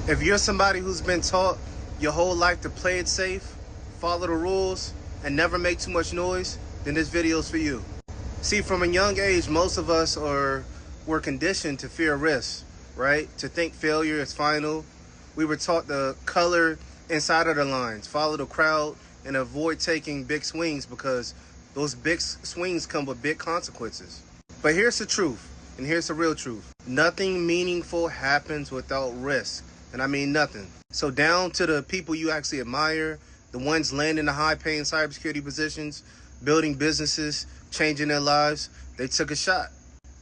If you're somebody who's been taught your whole life to play it safe, follow the rules, and never make too much noise, then this video is for you. See, from a young age, most of us were conditioned to fear risk, right? To think failure is final. We were taught to color inside of the lines, follow the crowd, and avoid taking big swings because those big swings come with big consequences. But here's the truth, and here's the real truth. Nothing meaningful happens without risk, and I mean nothing. So down to the people you actually admire, the ones landing the high-paying cybersecurity positions, building businesses, changing their lives, they took a shot.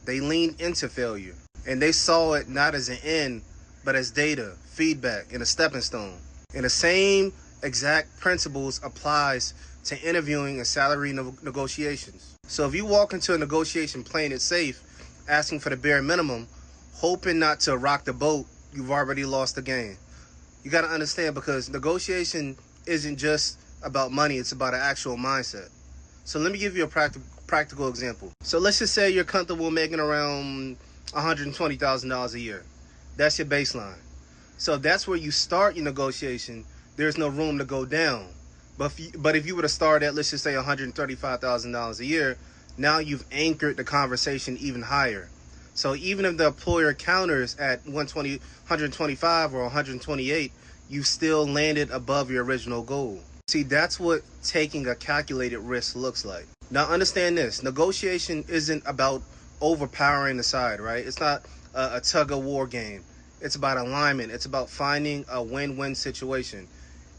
They leaned into failure, and they saw it not as an end, but as data, feedback, and a stepping stone. And the same exact principles applies to interviewing and salary negotiations. So if you walk into a negotiation playing it safe, asking for the bare minimum, hoping not to rock the boat, you've already lost the game. You got to understand, because negotiation isn't just about money, it's about an actual mindset. So let me give you a practical example. So let's just say you're comfortable making around $120,000 a year. That's your baseline. So if that's where you start your negotiation, there's no room to go down. But if you were to start at, let's just say, $135,000 a year, now you've anchored the conversation even higher. So even if the employer counters at 125 or 128, you still landed above your original goal. See, that's what taking a calculated risk looks like. Now understand this, negotiation isn't about overpowering the side, right? It's not a tug-of-war game. It's about alignment. It's about finding a win-win situation.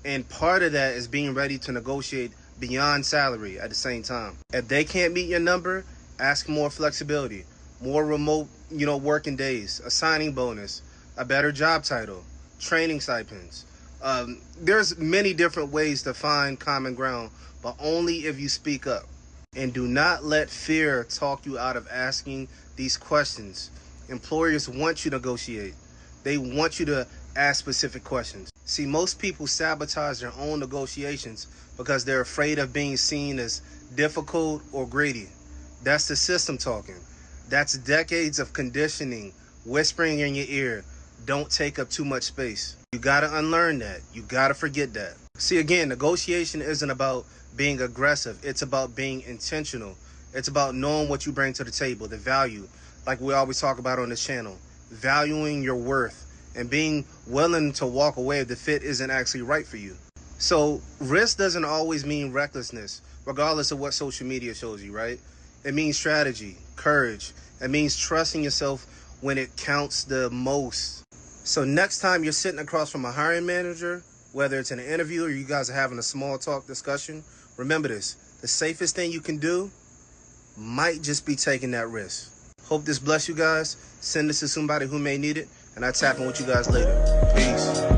And part of that is being ready to negotiate beyond salary at the same time. If they can't meet your number, ask more flexibility, more remote, working days, a signing bonus, a better job title, training stipends. There's many different ways to find common ground, but only if you speak up. And do not let fear talk you out of asking these questions. Employers want you to negotiate. They want you to ask specific questions. See, most people sabotage their own negotiations because they're afraid of being seen as difficult or greedy. That's the system talking. That's decades of conditioning, whispering in your ear, don't take up too much space. You gotta unlearn that. You gotta forget that. See, again, negotiation isn't about being aggressive. It's about being intentional. It's about knowing what you bring to the table, the value, like we always talk about on this channel, valuing your worth and being willing to walk away if the fit isn't actually right for you. So risk doesn't always mean recklessness, regardless of what social media shows you, right? It means strategy, courage. It means trusting yourself when it counts the most. So next time you're sitting across from a hiring manager, whether it's in an interview or you guys are having a small talk discussion, remember this, the safest thing you can do might just be taking that risk. Hope this bless you guys. Send this to somebody who may need it, and I'll tap in with you guys later. Peace.